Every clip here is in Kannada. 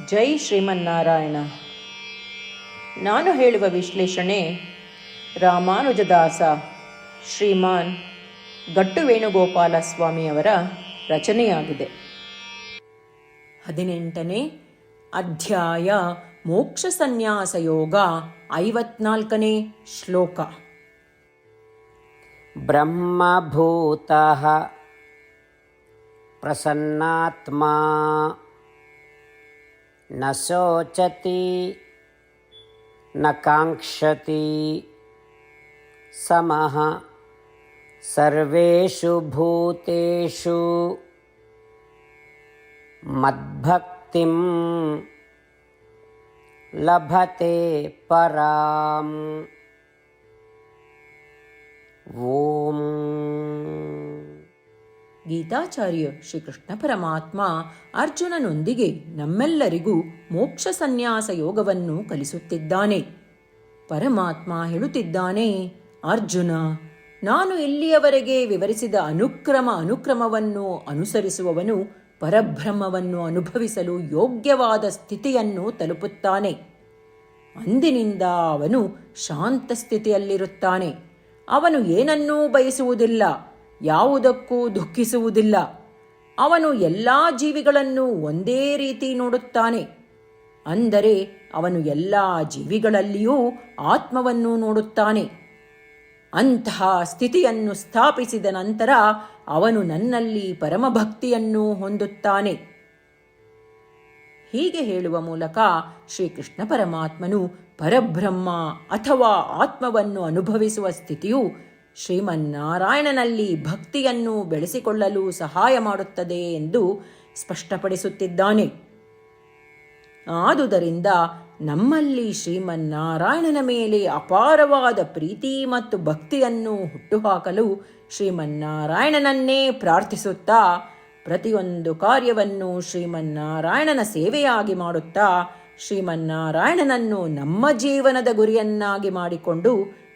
ಜೈ ಶ್ರೀಮನ್ನಾರಾಯಣ. ನಾನು ಹೇಳುವ ವಿಶ್ಲೇಷಣೆ ರಾಮಾನುಜದಾಸ ಶ್ರೀಮಾನ್ ಗಟ್ಟು ವೇಣುಗೋಪಾಲ ಸ್ವಾಮಿಯವರ ರಚನೆಯಾಗಿದೆ. 18ನೇ ಅಧ್ಯಾಯ ಮೋಕ್ಷ ಸನ್ಯಾಸ ಯೋಗ, 54ನೇ ಶ್ಲೋಕ. ಬ್ರಹ್ಮಭೂತಃ ಪ್ರಸನ್ನಾತ್ಮಾ ನ ಶೋಚತಿ ನ ಕಾಂಕ್ಷತಿ ಸಮಃ ಸರ್ವೇಷು ಭೂತೇಷು ಮದ್ಭಕ್ತಿಂ ಲಭತೆ ಪರಾಂ. ಓಂ. ಗೀತಾಚಾರ್ಯ ಶ್ರೀಕೃಷ್ಣ ಪರಮಾತ್ಮ ಅರ್ಜುನನೊಂದಿಗೆ ನಮ್ಮೆಲ್ಲರಿಗೂ ಮೋಕ್ಷ ಸನ್ಯಾಸ ಯೋಗವನ್ನು ಕಲಿಸುತ್ತಿದ್ದಾನೆ. ಪರಮಾತ್ಮ ಹೇಳುತ್ತಿದ್ದಾನೆ, ಅರ್ಜುನ, ನಾನು ಇಲ್ಲಿಯವರೆಗೆ ವಿವರಿಸಿದ ಅನುಕ್ರಮವನ್ನು ಅನುಸರಿಸುವವನು ಪರಬ್ರಹ್ಮವನ್ನು ಅನುಭವಿಸಲು ಯೋಗ್ಯವಾದ ಸ್ಥಿತಿಯನ್ನು ತಲುಪುತ್ತಾನೆ. ಅಂದಿನಿಂದ ಅವನು ಶಾಂತ ಸ್ಥಿತಿಯಲ್ಲಿರುತ್ತಾನೆ. ಅವನು ಏನನ್ನೂ ಬಯಸುವುದಿಲ್ಲ, ಯಾವುದಕ್ಕೂ ದುಃಖಿಸುವುದಿಲ್ಲ. ಅವನು ಎಲ್ಲ ಜೀವಿಗಳನ್ನು ಒಂದೇ ರೀತಿ ನೋಡುತ್ತಾನೆ. ಅಂದರೆ ಅವನು ಎಲ್ಲ ಜೀವಿಗಳಲ್ಲಿಯೂ ಆತ್ಮವನ್ನು ನೋಡುತ್ತಾನೆ. ಅಂತಹ ಸ್ಥಿತಿಯನ್ನು ಸ್ಥಾಪಿಸಿದ ನಂತರ ಅವನು ನನ್ನಲ್ಲಿ ಪರಮಭಕ್ತಿಯನ್ನು ಹೊಂದುತ್ತಾನೆ. ಹೀಗೆ ಹೇಳುವ ಮೂಲಕ ಶ್ರೀಕೃಷ್ಣ ಪರಮಾತ್ಮನು ಪರಬ್ರಹ್ಮ ಅಥವಾ ಆತ್ಮವನ್ನು ಅನುಭವಿಸುವ ಸ್ಥಿತಿಯು ಶ್ರೀಮನ್ನಾರಾಯಣನಲ್ಲಿ ಭಕ್ತಿಯನ್ನು ಬೆಳೆಸಿಕೊಳ್ಳಲು ಸಹಾಯ ಮಾಡುತ್ತದೆ ಎಂದು ಸ್ಪಷ್ಟಪಡಿಸುತ್ತಿದ್ದಾನೆ. ಆದುದರಿಂದ ನಮ್ಮಲ್ಲಿ ಶ್ರೀಮನ್ನಾರಾಯಣನ ಮೇಲೆ ಅಪಾರವಾದ ಪ್ರೀತಿ ಮತ್ತು ಭಕ್ತಿಯನ್ನು ಹುಟ್ಟುಹಾಕಲು ಶ್ರೀಮನ್ನಾರಾಯಣನನ್ನೇ ಪ್ರಾರ್ಥಿಸುತ್ತಾ, ಪ್ರತಿಯೊಂದು ಕಾರ್ಯವನ್ನು ಶ್ರೀಮನ್ನಾರಾಯಣನ ಸೇವೆಯಾಗಿ ಮಾಡುತ್ತಾ, ಶ್ರೀಮನ್ನಾರಾಯಣನನ್ನು ನಮ್ಮ ಜೀವನದ ಗುರಿಯನ್ನಾಗಿ ಮಾಡಿಕೊಂಡು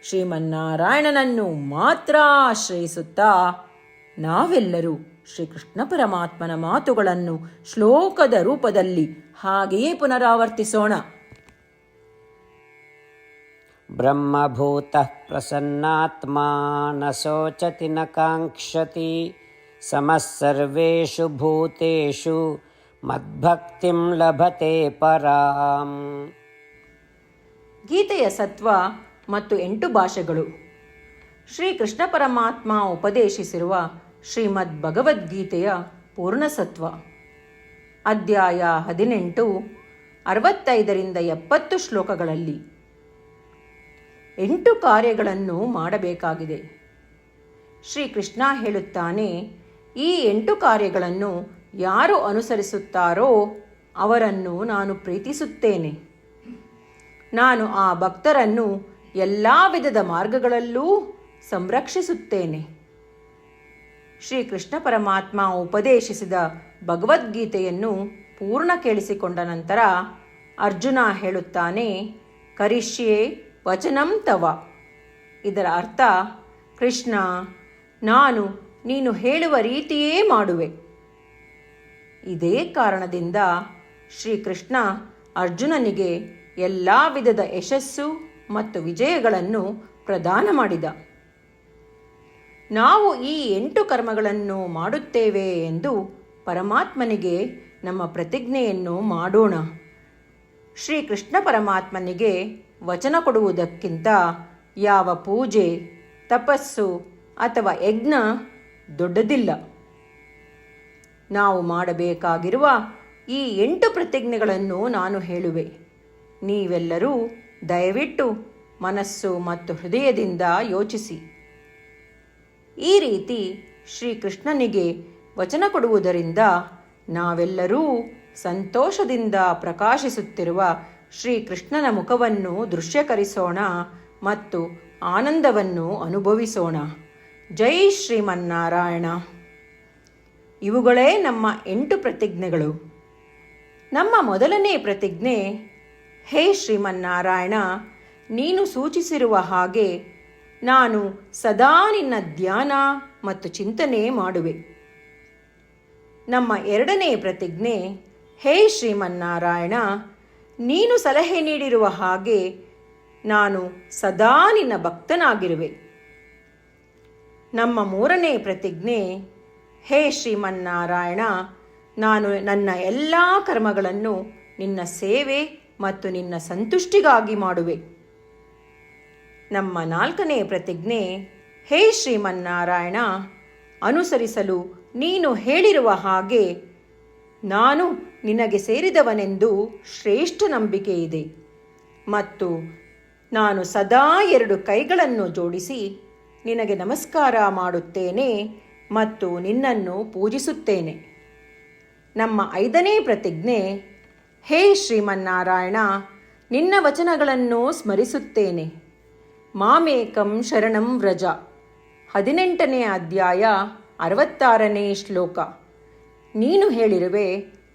ಶ್ರೀಮನ್ನಾರಾಯಣನನ್ನು ಮಾತ್ರ ಆಶ್ರಯಿಸುತ್ತಾ ನಾವೆಲ್ಲರೂ ಶ್ರೀಕೃಷ್ಣ ಪರಮಾತ್ಮನ ಮಾತುಗಳನ್ನು ಶ್ಲೋಕದ ರೂಪದಲ್ಲಿ ಹಾಗೆಯೇ ಪುನರಾವರ್ತಿಸೋಣ. ಬ್ರಹ್ಮಭೂತಃ ಪ್ರಸನ್ನಾತ್ಮಾ ನ ಶೋಚತಿ ನ ಕಾಂಕ್ಷತಿ ಸಮಃ ಸರ್ವೇಷು ಭೂತೇಷು ಮದ್ಭಕ್ತಿಂ ಲಭತೆ ಪರಾಂ. ಗೀತೆಯ ಸತ್ವ ಮತ್ತು 8 ಭಾಷೆಗಳು. ಶ್ರೀಕೃಷ್ಣ ಪರಮಾತ್ಮ ಉಪದೇಶಿಸಿರುವ ಶ್ರೀಮದ್ ಭಗವದ್ಗೀತೆಯ ಪೂರ್ಣಸತ್ವ. ಅಧ್ಯಾಯ 18, 65ರಿಂದ 70 ಶ್ಲೋಕಗಳಲ್ಲಿ 8 ಕಾರ್ಯಗಳನ್ನು ಮಾಡಬೇಕಾಗಿದೆ. ಶ್ರೀಕೃಷ್ಣ ಹೇಳುತ್ತಾನೆ, ಈ 8 ಕಾರ್ಯಗಳನ್ನು ಯಾರು ಅನುಸರಿಸುತ್ತಾರೋ ಅವರನ್ನು ನಾನು ಪ್ರೀತಿಸುತ್ತೇನೆ. ನಾನು ಆ ಭಕ್ತರನ್ನು ಎಲ್ಲ ವಿಧದ ಮಾರ್ಗಗಳಲ್ಲೂ ಸಂರಕ್ಷಿಸುತ್ತೇನೆ. ಶ್ರೀಕೃಷ್ಣ ಪರಮಾತ್ಮ ಉಪದೇಶಿಸಿದ ಭಗವದ್ಗೀತೆಯನ್ನು ಪೂರ್ಣ ಕೇಳಿಸಿಕೊಂಡ ನಂತರ ಅರ್ಜುನ ಹೇಳುತ್ತಾನೆ, ಕರಿಷ್ಯೆ ವಚನಂ ತವ. ಇದರ ಅರ್ಥ, ಕೃಷ್ಣ, ನಾನು ನೀನು ಹೇಳುವ ರೀತಿಯೇ ಮಾಡುವೆ. ಇದೇ ಕಾರಣದಿಂದ ಶ್ರೀಕೃಷ್ಣ ಅರ್ಜುನನಿಗೆ ಎಲ್ಲ ವಿಧದ ಯಶಸ್ಸು ಮತ್ತು ವಿಜಯಗಳನ್ನು ಪ್ರದಾನ ಮಾಡಿದ. ನಾವು ಈ 8 ಕರ್ಮಗಳನ್ನು ಮಾಡುತ್ತೇವೆ ಎಂದು ಪರಮಾತ್ಮನಿಗೆ ನಮ್ಮ ಪ್ರತಿಜ್ಞೆಯನ್ನು ಮಾಡೋಣ. ಶ್ರೀಕೃಷ್ಣ ಪರಮಾತ್ಮನಿಗೆ ವಚನ ಕೊಡುವುದಕ್ಕಿಂತ ಯಾವ ಪೂಜೆ, ತಪಸ್ಸು ಅಥವಾ ಯಜ್ಞ ದೊಡ್ಡದಿಲ್ಲ. ನಾವು ಮಾಡಬೇಕಾಗಿರುವ ಈ 8 ಪ್ರತಿಜ್ಞೆಗಳನ್ನು ನಾನು ಹೇಳುವೆ. ನೀವೆಲ್ಲರೂ ದಯವಿಟ್ಟು ಮನಸ್ಸು ಮತ್ತು ಹೃದಯದಿಂದ ಯೋಚಿಸಿ. ಈ ರೀತಿ ಶ್ರೀಕೃಷ್ಣನಿಗೆ ವಚನ ಕೊಡುವುದರಿಂದ ನಾವೆಲ್ಲರೂ ಸಂತೋಷದಿಂದ ಪ್ರಕಾಶಿಸುತ್ತಿರುವ ಶ್ರೀಕೃಷ್ಣನ ಮುಖವನ್ನು ದೃಶ್ಯಕರಿಸೋಣ ಮತ್ತು ಆನಂದವನ್ನು ಅನುಭವಿಸೋಣ. ಜೈ ಶ್ರೀಮನ್ನಾರಾಯಣ. ಇವುಗಳೇ ನಮ್ಮ 8 ಪ್ರತಿಜ್ಞೆಗಳು. ನಮ್ಮ ಮೊದಲನೇ ಪ್ರತಿಜ್ಞೆ, ಹೇ ಶ್ರೀಮನ್ನಾರಾಯಣ, ನೀನು ಸೂಚಿಸಿರುವ ಹಾಗೆ ನಾನು ಸದಾ ನಿನ್ನ ಧ್ಯಾನ ಮತ್ತು ಚಿಂತನೆ ಮಾಡುವೆ. ನಮ್ಮ ಎರಡನೇ ಪ್ರತಿಜ್ಞೆ, ಹೇ ಶ್ರೀಮನ್ನಾರಾಯಣ, ನೀನು ಸಲಹೆ ನೀಡಿರುವ ಹಾಗೆ ನಾನು ಸದಾ ನಿನ್ನ ಭಕ್ತನಾಗಿರುವೆ. ನಮ್ಮ ಮೂರನೇ ಪ್ರತಿಜ್ಞೆ: ಹೇ ಶ್ರೀಮನ್ನಾರಾಯಣ, ನಾನು ನನ್ನ ಎಲ್ಲ ಕರ್ಮಗಳನ್ನು ನಿನ್ನ ಸೇವೆ ಮತ್ತು ನಿನ್ನ ಸಂತುಷ್ಟಿಗಾಗಿ ಮಾಡುವೆ. ನಮ್ಮ ನಾಲ್ಕನೇ ಪ್ರತಿಜ್ಞೆ: ಹೇ ಶ್ರೀಮನ್ನಾರಾಯಣ, ಅನುಸರಿಸಲು ನೀನು ಹೇಳಿರುವ ಹಾಗೆ ನಾನು ನಿನಗೆ ಸೇರಿದವನೆಂದು ಶ್ರೇಷ್ಠ ನಂಬಿಕೆ ಇದೆ ಮತ್ತು ನಾನು ಸದಾ 2 ಕೈಗಳನ್ನು ಜೋಡಿಸಿ ನಿನಗೆ ನಮಸ್ಕಾರ ಮಾಡುತ್ತೇನೆ ಮತ್ತು ನಿನ್ನನ್ನು ಪೂಜಿಸುತ್ತೇನೆ. ನಮ್ಮ 5ನೇ ಪ್ರತಿಜ್ಞೆ: ಹೇ ಶ್ರೀಮನ್ನಾರಾಯಣ, ನಿನ್ನ ವಚನಗಳನ್ನು ಸ್ಮರಿಸುತ್ತೇನೆ. ಮಾಮೇಕಂ ಶರಣಂ ವ್ರಜ, 18ನೇ ಅಧ್ಯಾಯ 66ನೇ ಶ್ಲೋಕ. ನೀನು ಹೇಳಿರುವೆ,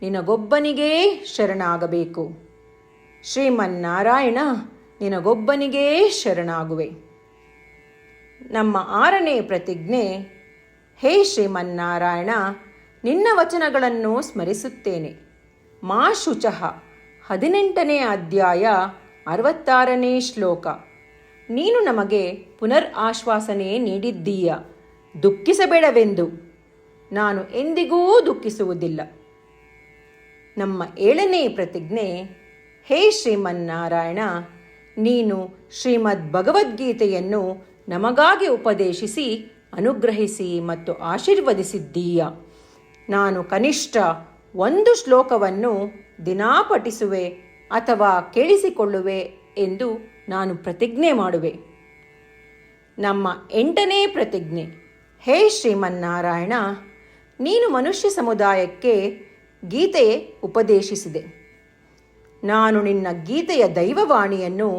ನಿನಗೊಬ್ಬನಿಗೇ ಶರಣಾಗಬೇಕು. ಶ್ರೀಮನ್ನಾರಾಯಣ, ನಿನಗೊಬ್ಬನಿಗೇ ಶರಣಾಗುವೆ. ನಮ್ಮ 6ನೇ ಪ್ರತಿಜ್ಞೆ: ಹೇ ಶ್ರೀಮನ್ನಾರಾಯಣ, ನಿನ್ನ ವಚನಗಳನ್ನು ಸ್ಮರಿಸುತ್ತೇನೆ. ಮಾ ಶುಚಃ, 18ನೇ ಅಧ್ಯಾಯ 66ನೇ ಶ್ಲೋಕ. ನೀನು ನಮಗೆ ಪುನರ್ ಆಶ್ವಾಸನೆ ನೀಡಿದ್ದೀಯ, ದುಃಖಿಸಬೇಡವೆಂದು. ನಾನು ಎಂದಿಗೂ ದುಃಖಿಸುವುದಿಲ್ಲ. ನಮ್ಮ 7ನೇ ಪ್ರತಿಜ್ಞೆ: ಹೇ ಶ್ರೀಮನ್ನಾರಾಯಣ, ನೀನು ಶ್ರೀಮದ್ ಭಗವದ್ಗೀತೆಯನ್ನು ನಮಗಾಗಿ ಉಪದೇಶಿಸಿ ಅನುಗ್ರಹಿಸಿ ಮತ್ತು ಆಶೀರ್ವದಿಸಿದ್ದೀಯ. ನಾನು ಕನಿಷ್ಠ 1 ಶ್ಲೋಕವನ್ನು ದಿನಾ ಪಠಿಸುವೆ ಅಥವಾ ಕೇಳಿಸಿಕೊಳ್ಳುವೆ ಎಂದು ನಾನು ಪ್ರತಿಜ್ಞೆ ಮಾಡುವೆ. ನಮ್ಮ 8ನೇ ಪ್ರತಿಜ್ಞೆ: ಹೇ ಶ್ರೀಮನ್ನಾರಾಯಣ, ನೀನು ಮನುಷ್ಯ ಸಮುದಾಯಕ್ಕೆ ಗೀತೆ ಉಪದೇಶಿಸಿದೆ. ನಾನು ನಿನ್ನ ಗೀತೆಯ ದೈವವಾಣಿಯನ್ನು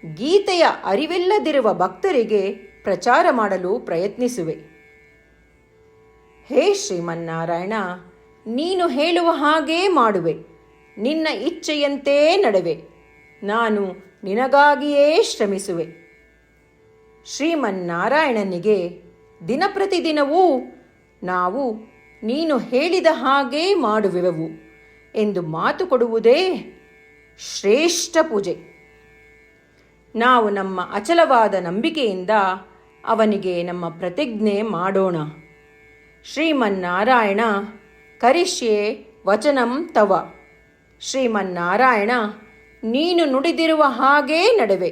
ಗೀತೆಯ ಅರಿವಿಲ್ಲದಿರುವ ಭಕ್ತರಿಗೆ ಪ್ರಚಾರ ಮಾಡಲು ಪ್ರಯತ್ನಿಸುವೆ. ಹೇ ಶ್ರೀಮನ್ನಾರಾಯಣ, ನೀನು ಹೇಳುವ ಹಾಗೇ ಮಾಡುವೆ. ನಿನ್ನ ಇಚ್ಛೆಯಂತೆ ನಡೆವೆ. ನಾನು ನಿನಗಾಗಿಯೇ ಶ್ರಮಿಸುವೆ. ಶ್ರೀಮನ್ನಾರಾಯಣನಿಗೆ ದಿನಪ್ರತಿದಿನವೂ ನಾವು ನೀನು ಹೇಳಿದ ಹಾಗೇ ಮಾಡುವೆವು ಎಂದು ಮಾತು ಕೊಡುವುದೇ ಶ್ರೇಷ್ಠ ಪೂಜೆ. ನಾವು ನಮ್ಮ ಅಚಲವಾದ ನಂಬಿಕೆಯಿಂದ ಅವನಿಗೆ ನಮ್ಮ ಪ್ರತಿಜ್ಞೆ ಮಾಡೋಣ. ಶ್ರೀಮನ್ನಾರಾಯಣ, ಕರಿಷ್ಯೆ ವಚನಂ ತವ. ಶ್ರೀಮನ್ನಾರಾಯಣ, ನೀನು ನುಡಿದಿರುವ ಹಾಗೇ ನಡೆವೆ.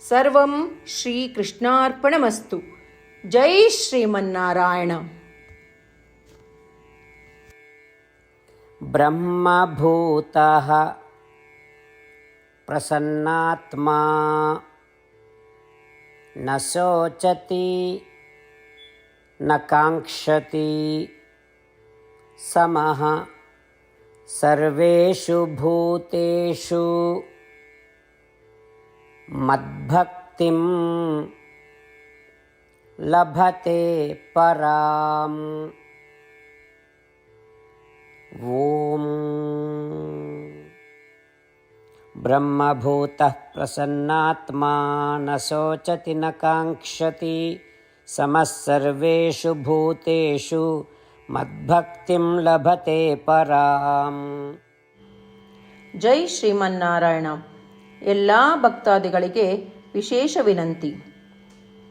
ಸರ್ವಂ ಶ್ರೀಕೃಷ್ಣಾರ್ಪಣಮಸ್ತು. ಜೈ ಶ್ರೀಮನ್ನಾರಾಯಣ. ಬ್ರಹ್ಮಭೂತಃ ಪ್ರಸನ್ನಾತ್ಮಾ ನ ಶೋಚತಿ ನ ಕಾಂಕ್ಷತಿ ಸಮಃ ಸರ್ವೇಷು ಭೂತೇಷು ಮದ್ಭಕ್ತಿಂ ಲಭತೆ ಪರಾಂ. ಓಂ ಬ್ರಹ್ಮಭೂತಃ ಪ್ರಸನ್ನಾತ್ಮಾ ನ ಶೋಚತಿ ನ ಕಾಂಕ್ಷತಿ ಸಮಃ ಸರ್ವೇಷು ಭೂತೇಷು ಮದ್ಭಕ್ತಿಂ ಲಭತೆ ಪರಾಂ. ಜೈ ಶ್ರೀಮನ್ನಾರಾಯಣ. ಎಲ್ಲ ಭಕ್ತಾದಿಗಳಿಗೆ ವಿಶೇಷ ವಿನಂತಿ.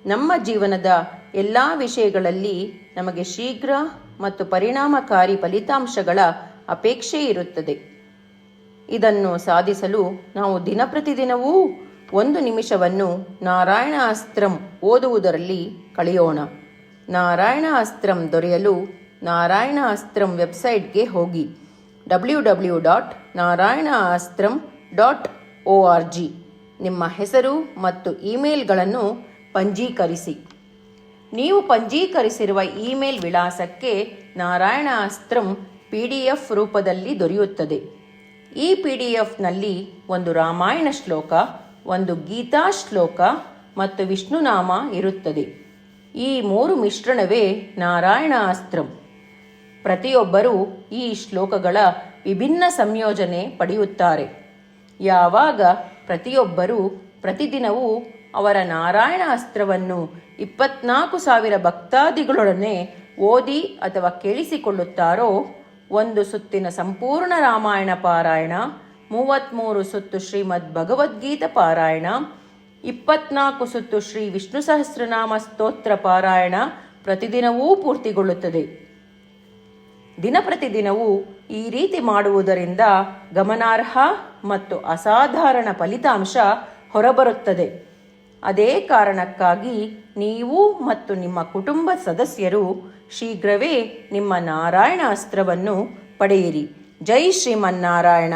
ನಮ್ಮ ಜೀವನದ ಎಲ್ಲ ವಿಷಯಗಳಲ್ಲಿ ನಮಗೆ ಶೀಘ್ರ ಮತ್ತು ಪರಿಣಾಮಕಾರಿ ಫಲಿತಾಂಶಗಳ ಅಪೇಕ್ಷೆ ಇರುತ್ತದೆ. ಇದನ್ನು ಸಾಧಿಸಲು ನಾವು ದಿನಪ್ರತಿದಿನವೂ 1 ನಿಮಿಷವನ್ನು ನಾರಾಯಣ ಅಸ್ತ್ರಂ ಓದುವುದರಲ್ಲಿ ಕಳೆಯೋಣ. ನಾರಾಯಣ ಅಸ್ತ್ರಂ ದೊರೆಯಲು ನಾರಾಯಣ ಅಸ್ತ್ರಂ ವೆಬ್ಸೈಟ್ಗೆ ಹೋಗಿ www.narayanaastram.org. ನಿಮ್ಮ ಹೆಸರು ಮತ್ತು ಇಮೇಲ್ಗಳನ್ನು ಪಂಜೀಕರಿಸಿ. ನೀವು ಪಂಜೀಕರಿಸಿರುವ ಇಮೇಲ್ ವಿಳಾಸಕ್ಕೆ ನಾರಾಯಣ ಅಸ್ತ್ರಂ PDF ರೂಪದಲ್ಲಿ ದೊರೆಯುತ್ತದೆ. ಈ PDFನಲ್ಲಿ 1 ರಾಮಾಯಣ ಶ್ಲೋಕ, 1 ಗೀತಾ ಶ್ಲೋಕ ಮತ್ತು ವಿಷ್ಣುನಾಮ ಇರುತ್ತದೆ. ಈ 3 ಮಿಶ್ರಣವೇ ನಾರಾಯಣ ಅಸ್ತ್ರಂ. ಪ್ರತಿಯೊಬ್ಬರೂ ಈ ಶ್ಲೋಕಗಳ ವಿಭಿನ್ನ ಸಂಯೋಜನೆ ಪಡೆಯುತ್ತಾರೆ. ಯಾವಾಗ ಪ್ರತಿಯೊಬ್ಬರೂ ಪ್ರತಿದಿನವೂ ಅವರ ನಾರಾಯಣ ಅಸ್ತ್ರವನ್ನು 24,000 ಭಕ್ತಾದಿಗಳೊಡನೆ ಓದಿ ಅಥವಾ ಕೇಳಿಸಿಕೊಳ್ಳುತ್ತಾರೋ 1 ಸುತ್ತಿನ ಸಂಪೂರ್ಣ ರಾಮಾಯಣ ಪಾರಾಯಣ, 33 ಸುತ್ತು ಶ್ರೀಮದ್ ಭಗವದ್ಗೀತಾ ಪಾರಾಯಣ, 24 ಸುತ್ತು ಶ್ರೀ ವಿಷ್ಣು ಸಹಸ್ರನಾಮ ಸ್ತೋತ್ರ ಪಾರಾಯಣ ಪ್ರತಿದಿನವೂ ಪೂರ್ತಿಗೊಳ್ಳುತ್ತದೆ. ಪ್ರತಿದಿನವೂ ಈ ರೀತಿ ಮಾಡುವುದರಿಂದ ಗಮನಾರ್ಹ ಮತ್ತು ಅಸಾಧಾರಣ ಫಲಿತಾಂಶ ಹೊರಬರುತ್ತದೆ. ಅದೇ ಕಾರಣಕ್ಕಾಗಿ ನೀವು ಮತ್ತು ನಿಮ್ಮ ಕುಟುಂಬ ಸದಸ್ಯರು ಶೀಘ್ರವೇ ನಿಮ್ಮ ನಾರಾಯಣ ಅಸ್ತ್ರವನ್ನು ಪಡೆಯಿರಿ. ಜೈ ಶ್ರೀಮನ್ನಾರಾಯಣ.